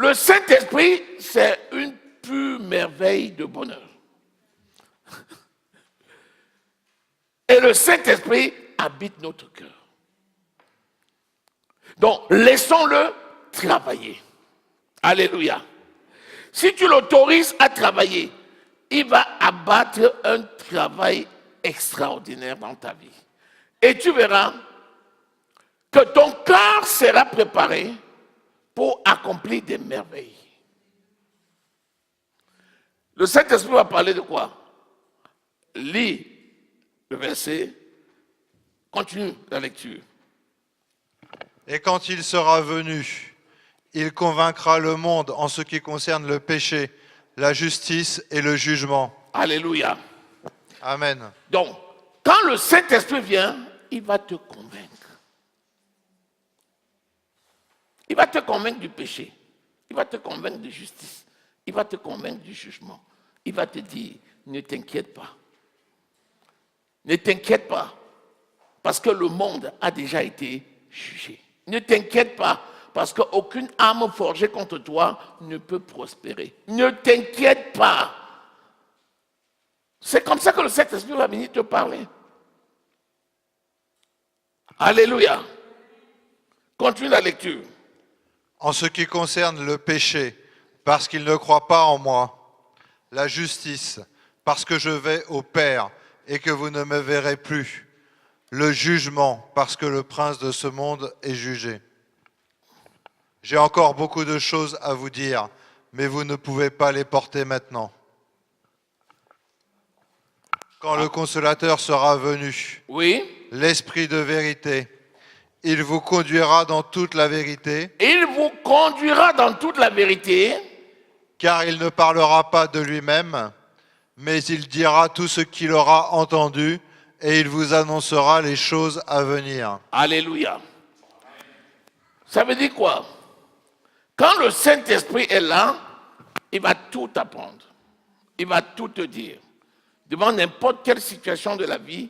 Le Saint-Esprit, c'est une pure merveille de bonheur. Et le Saint-Esprit habite notre cœur. Donc, laissons-le travailler. Alléluia. Si tu l'autorises à travailler, il va abattre un travail extraordinaire dans ta vie. Et tu verras que ton cœur sera préparé pour accomplir des merveilles. Le Saint-Esprit va parler de quoi? Lis le verset, continue la lecture. Et quand il sera venu, il convaincra le monde en ce qui concerne le péché, la justice et le jugement. Alléluia. Amen. Donc, quand le Saint-Esprit vient, il va te convaincre. Il va te convaincre du péché. Il va te convaincre de justice. Il va te convaincre du jugement. Il va te dire, ne t'inquiète pas. Ne t'inquiète pas, parce que le monde a déjà été jugé. Ne t'inquiète pas, parce qu'aucune arme forgée contre toi ne peut prospérer. Ne t'inquiète pas. C'est comme ça que le Saint-Esprit va venir te parler. Alléluia. Continue la lecture. En ce qui concerne le péché, parce qu'il ne croit pas en moi, la justice, parce que je vais au Père et que vous ne me verrez plus, le jugement, parce que le prince de ce monde est jugé. J'ai encore beaucoup de choses à vous dire, mais vous ne pouvez pas les porter maintenant. Quand le consolateur sera venu, Oui. l'Esprit de vérité, il vous conduira dans toute la vérité. Il vous conduira dans toute la vérité. Car il ne parlera pas de lui-même, mais il dira tout ce qu'il aura entendu et il vous annoncera les choses à venir. Alléluia. Ça veut dire quoi? Quand le Saint-Esprit est là, il va tout apprendre. Il va tout te dire. Devant n'importe quelle situation de la vie,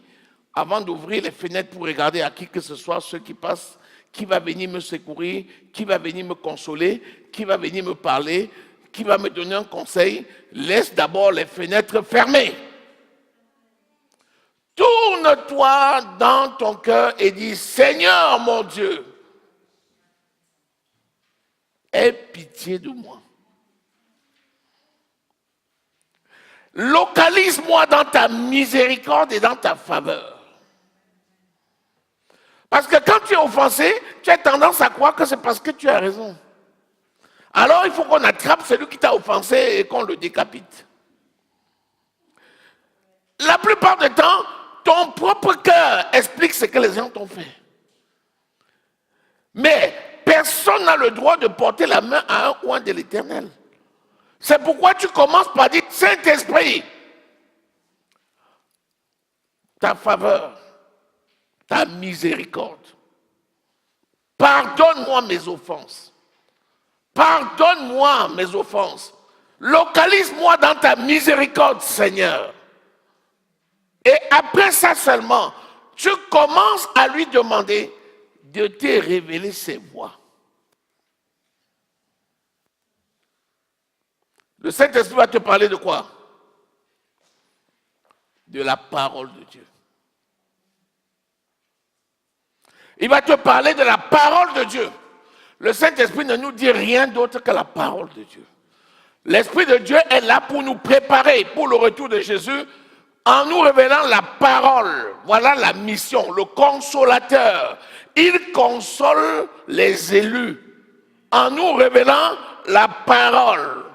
avant d'ouvrir les fenêtres pour regarder à qui que ce soit, ceux qui passent, qui va venir me secourir, qui va venir me consoler, qui va venir me parler, qui va me donner un conseil, laisse d'abord les fenêtres fermées. Tourne-toi dans ton cœur et dis, Seigneur mon Dieu, aie pitié de moi. Localise-moi dans ta miséricorde et dans ta faveur. Parce que quand tu es offensé, tu as tendance à croire que c'est parce que tu as raison. Alors il faut qu'on attrape celui qui t'a offensé et qu'on le décapite. La plupart du temps, ton propre cœur explique ce que les gens t'ont fait. Mais personne n'a le droit de porter la main à un oint de l'Éternel. C'est pourquoi tu commences par dire, Saint-Esprit, ta faveur, ta miséricorde, pardonne-moi mes offenses. Pardonne-moi mes offenses. Localise-moi dans ta miséricorde, Seigneur. Et après ça seulement, tu commences à lui demander de te révéler ses voies. Le Saint-Esprit va te parler de quoi? De la parole de Dieu. Il va te parler de la parole de Dieu. Le Saint-Esprit ne nous dit rien d'autre que la parole de Dieu. L'Esprit de Dieu est là pour nous préparer pour le retour de Jésus en nous révélant la parole. Voilà la mission, le consolateur. Il console les élus en nous révélant la parole.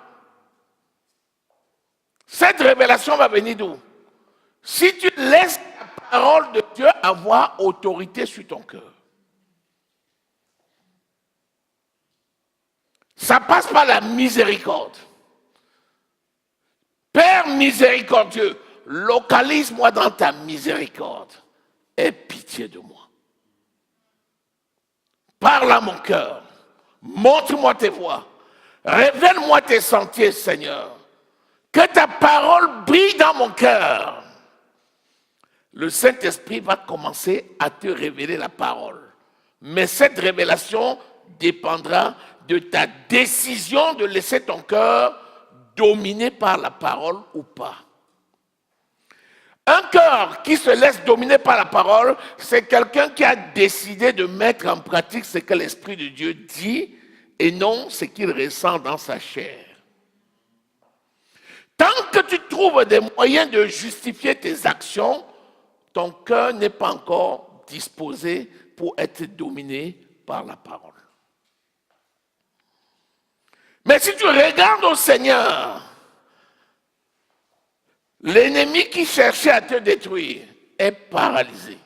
Cette révélation va venir d'où? Si tu laisses la parole de Dieu avoir autorité sur ton cœur. Ça passe par la miséricorde. Père miséricordieux, localise-moi dans ta miséricorde. Aie pitié de moi. Parle à mon cœur. Montre-moi tes voies. Révèle-moi tes sentiers, Seigneur. Que ta parole brille dans mon cœur. Le Saint-Esprit va commencer à te révéler la parole. Mais cette révélation dépendra de ta décision de laisser ton cœur dominer par la parole ou pas. Un cœur qui se laisse dominer par la parole, c'est quelqu'un qui a décidé de mettre en pratique ce que l'Esprit de Dieu dit et non ce qu'il ressent dans sa chair. Tant que tu trouves des moyens de justifier tes actions, ton cœur n'est pas encore disposé pour être dominé par la parole. Mais si tu regardes au Seigneur, l'ennemi qui cherchait à te détruire est paralysé.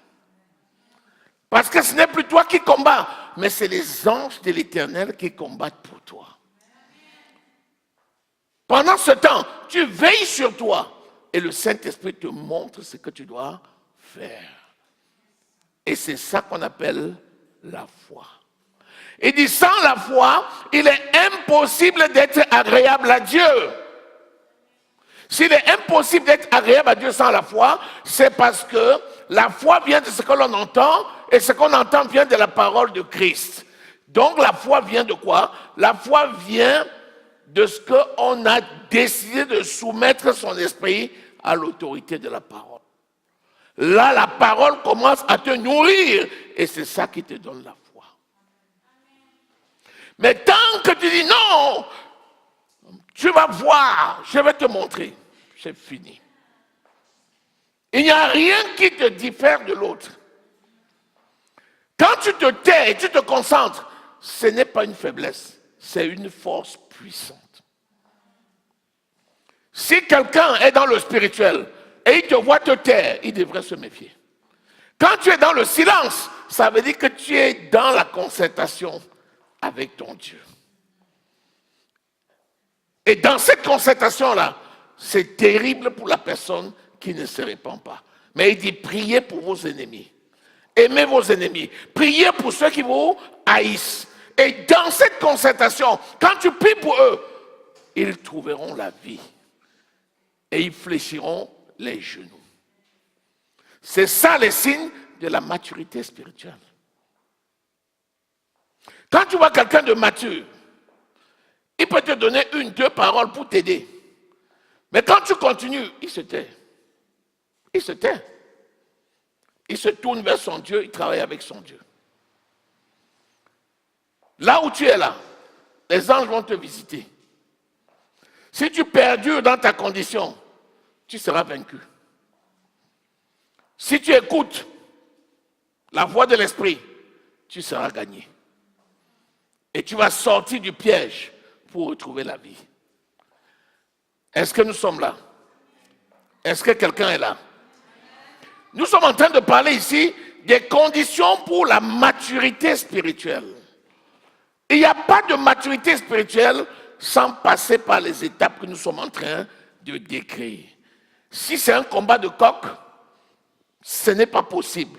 Parce que ce n'est plus toi qui combats, mais c'est les anges de l'Éternel qui combattent pour toi. Pendant ce temps, tu veilles sur toi et le Saint-Esprit te montre ce que tu dois faire. Et c'est ça qu'on appelle la foi. Il dit, sans la foi, il est impossible d'être agréable à Dieu. S'il est impossible d'être agréable à Dieu sans la foi, c'est parce que la foi vient de ce que l'on entend et ce qu'on entend vient de la parole de Christ. Donc la foi vient de quoi? La foi vient de ce qu'on a décidé de soumettre son esprit à l'autorité de la parole. Là, la parole commence à te nourrir et c'est ça qui te donne la foi. Mais tant que tu dis non, tu vas voir, je vais te montrer, c'est fini. Il n'y a rien qui te diffère de l'autre. Quand tu te tais et tu te concentres, ce n'est pas une faiblesse, c'est une force puissante. Si quelqu'un est dans le spirituel et il te voit te taire, il devrait se méfier. Quand tu es dans le silence, ça veut dire que tu es dans la concertation avec ton Dieu. Et dans cette concertation-là, c'est terrible pour la personne qui ne se répand pas. Mais il dit, priez pour vos ennemis. Aimez vos ennemis. Priez pour ceux qui vous haïssent. Et dans cette concertation, quand tu pries pour eux, ils trouveront la vie. Et ils fléchiront les genoux. C'est ça les signes de la maturité spirituelle. Quand tu vois quelqu'un de mature, il peut te donner une, deux paroles pour t'aider. Mais quand tu continues, il se tait. Il se tait. Il se tourne vers son Dieu, il travaille avec son Dieu. Là où tu es là, les anges vont te visiter. Si tu perdures dans ta condition, tu seras vaincu. Si tu écoutes la voix de l'esprit, tu seras gagné. Et tu vas sortir du piège pour retrouver la vie. Est-ce que nous sommes là? Est-ce que quelqu'un est là? Nous sommes en train de parler ici des conditions pour la maturité spirituelle. Il n'y a pas de maturité spirituelle sans passer par les étapes que nous sommes en train de décrire. Si c'est un combat de coq, ce n'est pas possible.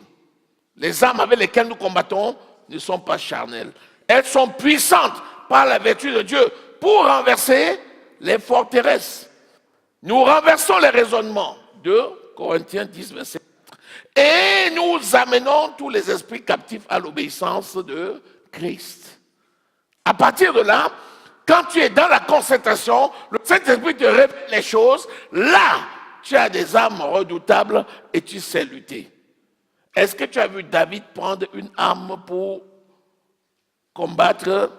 Les armes avec lesquelles nous combattons ne sont pas charnelles. Elles sont puissantes par la vertu de Dieu pour renverser les forteresses. Nous renversons les raisonnements. 2 Corinthiens 10, verset 4. Et nous amenons tous les esprits captifs à l'obéissance de Christ. À partir de là, quand tu es dans la concentration, le Saint-Esprit te révèle les choses. Là, tu as des armes redoutables et tu sais lutter. Est-ce que tu as vu David prendre une arme pour combattre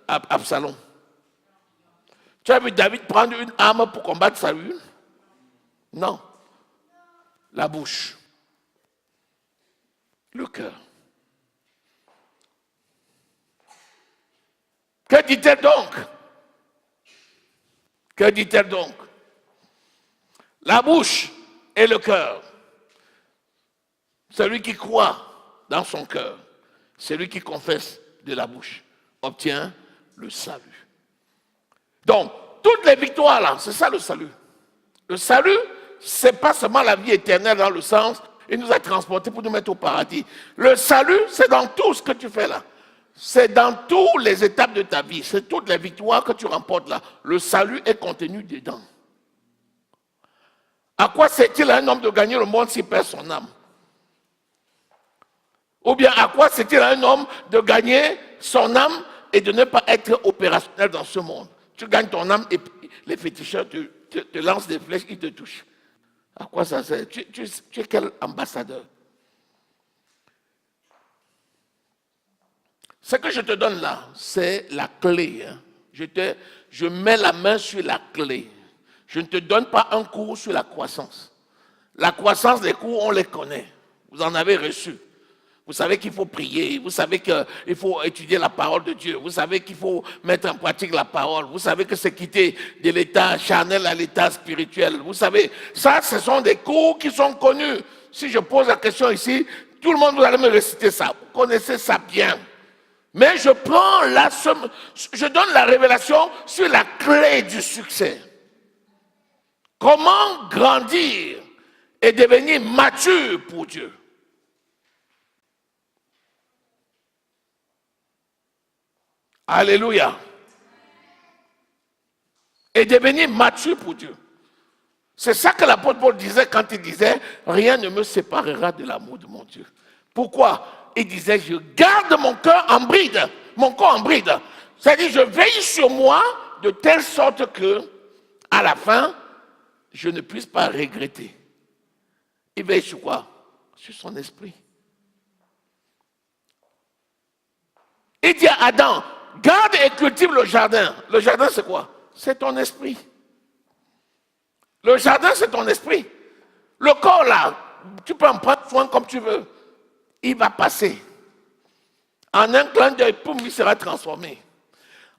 Absalom? Tu as vu David prendre une arme pour combattre Saül? Non. La bouche. Le cœur. Que dit-elle donc? Que dit-elle donc? La bouche et le cœur. Celui qui croit dans son cœur, celui qui confesse de la bouche, obtient le salut. Donc, toutes les victoires là, c'est ça le salut. Le salut, c'est pas seulement la vie éternelle dans le sens, il nous a transportés pour nous mettre au paradis. Le salut, c'est dans tout ce que tu fais là. C'est dans toutes les étapes de ta vie. C'est toutes les victoires que tu remportes là. Le salut est contenu dedans. À quoi sert-il à un homme de gagner le monde s'il perd son âme? Ou bien à quoi sert-il à un homme de gagner son âme et de ne pas être opérationnel dans ce monde. Tu gagnes ton âme et puis les féticheurs te lancent des flèches, ils te touchent. À quoi ça sert? Tu es quel ambassadeur? Ce que je te donne là, c'est la clé. Hein. Je mets la main sur la clé. Je ne te donne pas un cours sur la croissance. La croissance des cours, on les connaît. Vous en avez reçu. Vous savez qu'il faut prier. Vous savez qu'il faut étudier la parole de Dieu. Vous savez qu'il faut mettre en pratique la parole. Vous savez que c'est quitter de l'état charnel à l'état spirituel. Vous savez, ça, ce sont des cours qui sont connus. Si je pose la question ici, tout le monde, vous allez me réciter ça. Vous connaissez ça bien. Mais je donne la révélation sur la clé du succès. Comment grandir et devenir mature pour Dieu. Alléluia. Et devenir mature pour Dieu. C'est ça que l'apôtre Paul disait quand il disait « Rien ne me séparera de l'amour de mon Dieu ». Pourquoi? Il disait « Je garde mon cœur en bride, mon corps en bride ». C'est-à-dire je veille sur moi de telle sorte que, à la fin, je ne puisse pas regretter. Il veille sur quoi? Sur son esprit. Il dit à Adam, garde et cultive le jardin. Le jardin, c'est quoi? C'est ton esprit. Le jardin, c'est ton esprit. Le corps, là, tu peux en prendre soin comme tu veux. Il va passer. En un clin d'œil, poum, il sera transformé.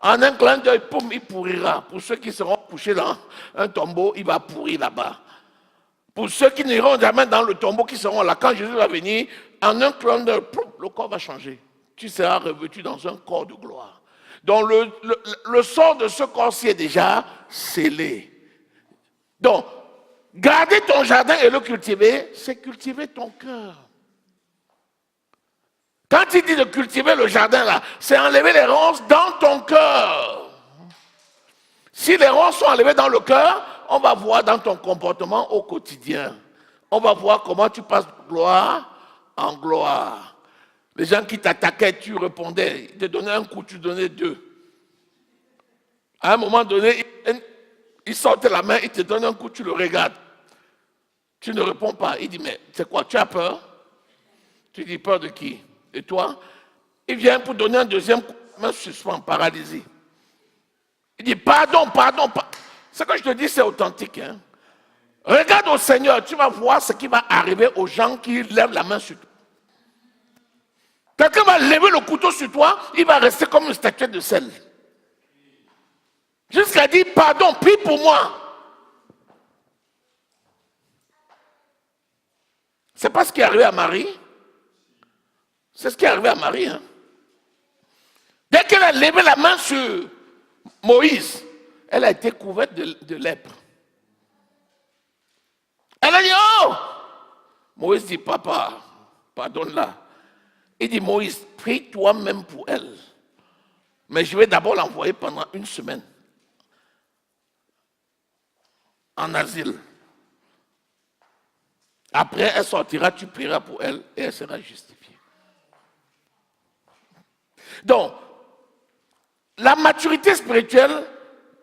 En un clin d'œil, poum, il pourrira. Pour ceux qui seront couchés dans un tombeau, il va pourrir là-bas. Pour ceux qui n'iront jamais dans le tombeau, qui seront là, quand Jésus va venir, en un clin d'œil, le corps va changer. Tu seras revêtu dans un corps de gloire. Donc le sort de ce corps-ci est déjà scellé. Donc, garder ton jardin et le cultiver, c'est cultiver ton cœur. Quand il dit de cultiver le jardin là, c'est enlever les ronces dans ton cœur. Si les ronces sont enlevées dans le cœur, on va voir dans ton comportement au quotidien. On va voir comment tu passes de gloire en gloire. Les gens qui t'attaquaient, tu répondais. Ils te donnaient un coup, tu donnais deux. À un moment donné, il sortait la main, il te donne un coup, tu le regardes. Tu ne réponds pas. Il dit, mais c'est quoi, tu as peur? Tu dis, peur de qui? Et toi? Il vient pour donner un deuxième coup, main suspend, paralysie. Il dit, pardon. Ce que je te dis, c'est authentique. Hein? Regarde au Seigneur, tu vas voir ce qui va arriver aux gens qui lèvent la main sur toi. Quelqu'un va lever le couteau sur toi, il va rester comme une statuette de sel. Jusqu'à dire, pardon, prie pour moi. C'est pas ce qui est arrivé à Marie. C'est ce qui est arrivé à Marie. Hein. Dès qu'elle a levé la main sur Moïse, elle a été couverte de lèpre. Elle a dit, oh! Moïse dit, papa, pardonne-la. Il dit, Moïse, prie toi-même pour elle. Mais je vais d'abord l'envoyer pendant 1 semaine en asile. Après, elle sortira, tu prieras pour elle et elle sera justifiée. Donc, la maturité spirituelle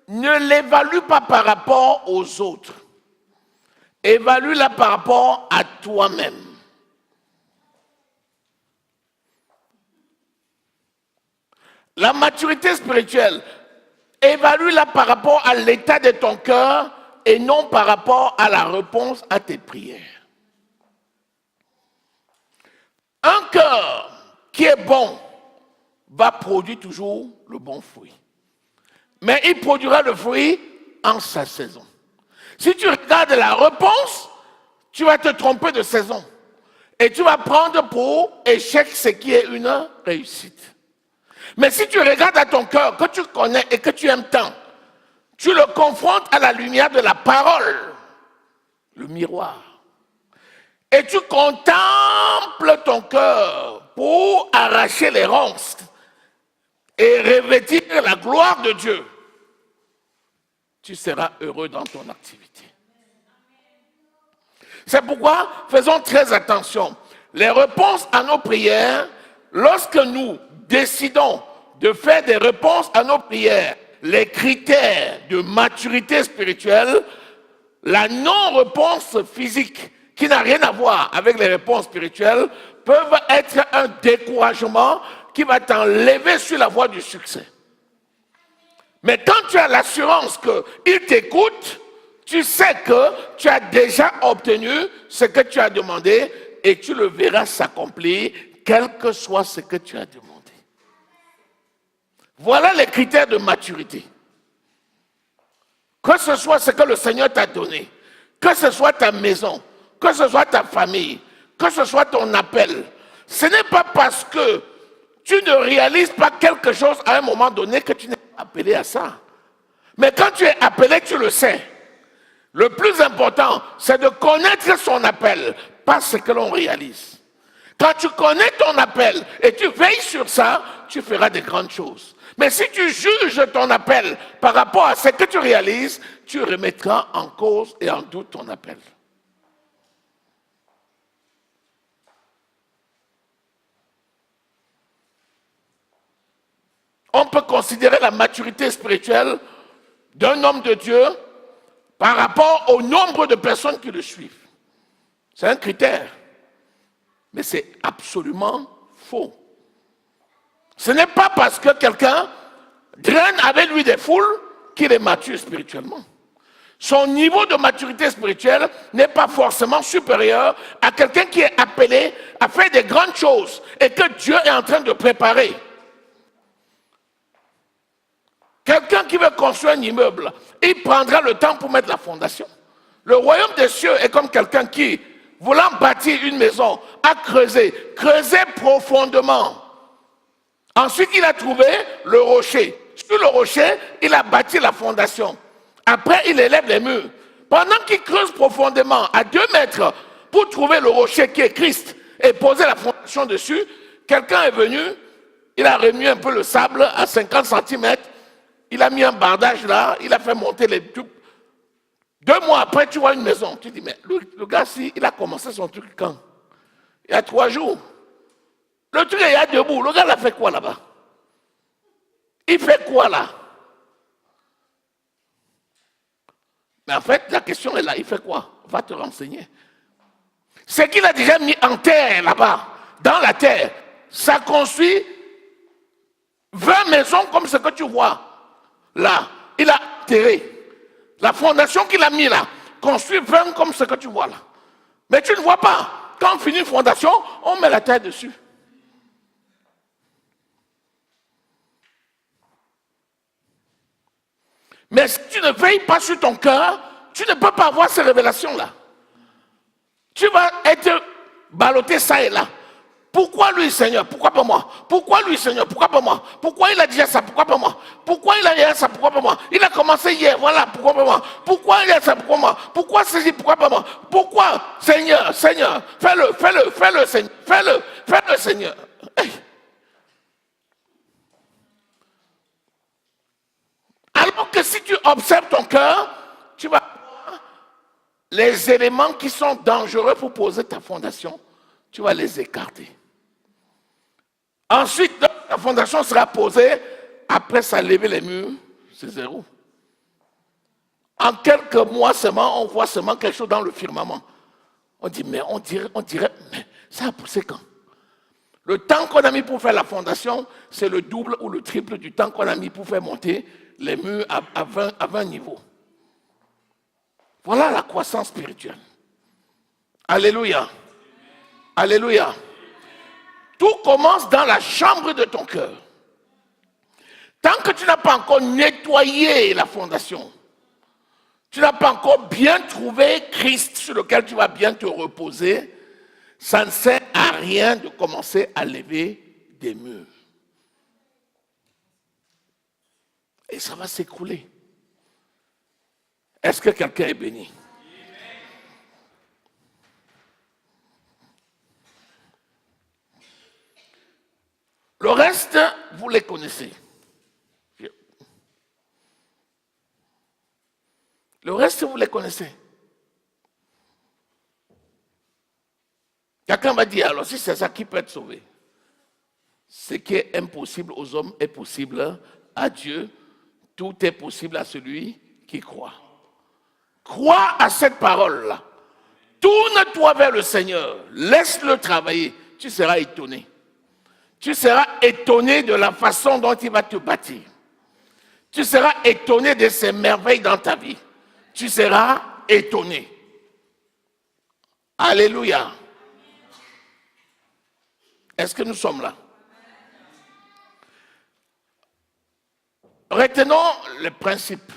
ne l'évalue pas par rapport aux autres. Évalue-la par rapport à toi-même. La maturité spirituelle, évalue-la par rapport à l'état de ton cœur et non par rapport à la réponse à tes prières. Un cœur qui est bon va produire toujours le bon fruit. Mais il produira le fruit en sa saison. Si tu regardes la réponse, tu vas te tromper de saison. Et tu vas prendre pour échec ce qui est une réussite. Mais si tu regardes à ton cœur, que tu connais et que tu aimes tant, tu le confrontes à la lumière de la parole, le miroir. Et tu contemples ton cœur pour arracher les ronces et revêtir la gloire de Dieu. Tu seras heureux dans ton activité. C'est pourquoi faisons très attention. Les réponses à nos prières, lorsque nous décidons de faire des réponses à nos prières, les critères de maturité spirituelle, la non-réponse physique, qui n'a rien à voir avec les réponses spirituelles, peuvent être un découragement qui va t'enlever sur la voie du succès. Mais quand tu as l'assurance qu'il t'écoute, tu sais que tu as déjà obtenu ce que tu as demandé et tu le verras s'accomplir, quel que soit ce que tu as demandé. Voilà les critères de maturité. Que ce soit ce que le Seigneur t'a donné, que ce soit ta maison, que ce soit ta famille, que ce soit ton appel, ce n'est pas parce que tu ne réalises pas quelque chose à un moment donné que tu n'es pas appelé à ça. Mais quand tu es appelé, tu le sais. Le plus important, c'est de connaître son appel, pas ce que l'on réalise. Quand tu connais ton appel et tu veilles sur ça, tu feras de grandes choses. Mais si tu juges ton appel par rapport à ce que tu réalises, tu remettras en cause et en doute ton appel. On peut considérer la maturité spirituelle d'un homme de Dieu par rapport au nombre de personnes qui le suivent. C'est un critère. Mais c'est absolument faux. Ce n'est pas parce que quelqu'un draine avec lui des foules qu'il est mature spirituellement. Son niveau de maturité spirituelle n'est pas forcément supérieur à quelqu'un qui est appelé à faire des grandes choses et que Dieu est en train de préparer. Quelqu'un qui veut construire un immeuble, il prendra le temps pour mettre la fondation. Le royaume des cieux est comme quelqu'un qui, voulant bâtir une maison, a creusé profondément. Ensuite, il a trouvé le rocher. Sur le rocher, il a bâti la fondation. Après, il élève les murs. Pendant qu'il creuse profondément, à 2 mètres, pour trouver le rocher qui est Christ et poser la fondation dessus, quelqu'un est venu, il a remué un peu le sable à 50 cm, il a mis un bardage là, il a fait monter les tubes. 2 mois après, tu vois une maison. Tu dis, mais le gars, il a commencé son truc quand? Il y a 3 jours. Le truc est debout. Le gars, il a fait quoi là-bas? Il fait quoi là? Mais en fait, la question est là. Il fait quoi? Va te renseigner. Ce qu'il a déjà mis en terre là-bas, dans la terre, ça construit 20 maisons comme ce que tu vois là. Il a enterré. La fondation qu'il a mis là, construit 20 comme ce que tu vois là. Mais tu ne vois pas. Quand on finit une fondation, on met la terre dessus. Mais si tu ne veilles pas sur ton cœur, tu ne peux pas avoir ces révélations-là. Tu vas être ballotté ça et là. Pourquoi lui, Seigneur? Pourquoi pas moi? Pourquoi lui, Seigneur? Pourquoi pas moi? Pourquoi il a dit ça? Pourquoi pas moi? Pourquoi il a dit ça? Pourquoi pas moi? Il a commencé hier, voilà, pourquoi pas moi? Pourquoi il a dit ça? Pourquoi moi? Pourquoi ceci? Pourquoi pas moi? Pourquoi? Seigneur, Seigneur, fais-le, Seigneur, fais-le, Seigneur. Hey. Alors que si tu observes ton cœur, tu vas voir les éléments qui sont dangereux pour poser ta fondation, tu vas les écarter. Ensuite, la fondation sera posée, après ça lever les murs, c'est zéro. En quelques mois seulement, on voit seulement quelque chose dans le firmament. On dit, mais on dirait, mais ça a poussé quand? Le temps qu'on a mis pour faire la fondation, c'est le double ou le triple du temps qu'on a mis pour faire monter les murs à 20 niveaux. Voilà la croissance spirituelle. Alléluia. Alléluia. Tout commence dans la chambre de ton cœur. Tant que tu n'as pas encore nettoyé la fondation, tu n'as pas encore bien trouvé Christ sur lequel tu vas bien te reposer, ça ne sert à rien de commencer à lever des murs. Et ça va s'écrouler. Est-ce que quelqu'un est béni? Le reste, vous les connaissez. Le reste, vous les connaissez. Quelqu'un va dire, alors si c'est ça, qui peut être sauvé? Ce qui est impossible aux hommes est possible à Dieu. Tout est possible à celui qui croit. Crois à cette parole-là. Tourne-toi vers le Seigneur. Laisse-le travailler. Tu seras étonné. Tu seras étonné de la façon dont il va te bâtir. Tu seras étonné de ses merveilles dans ta vie. Tu seras étonné. Alléluia. Est-ce que nous sommes là? Retenons le principe.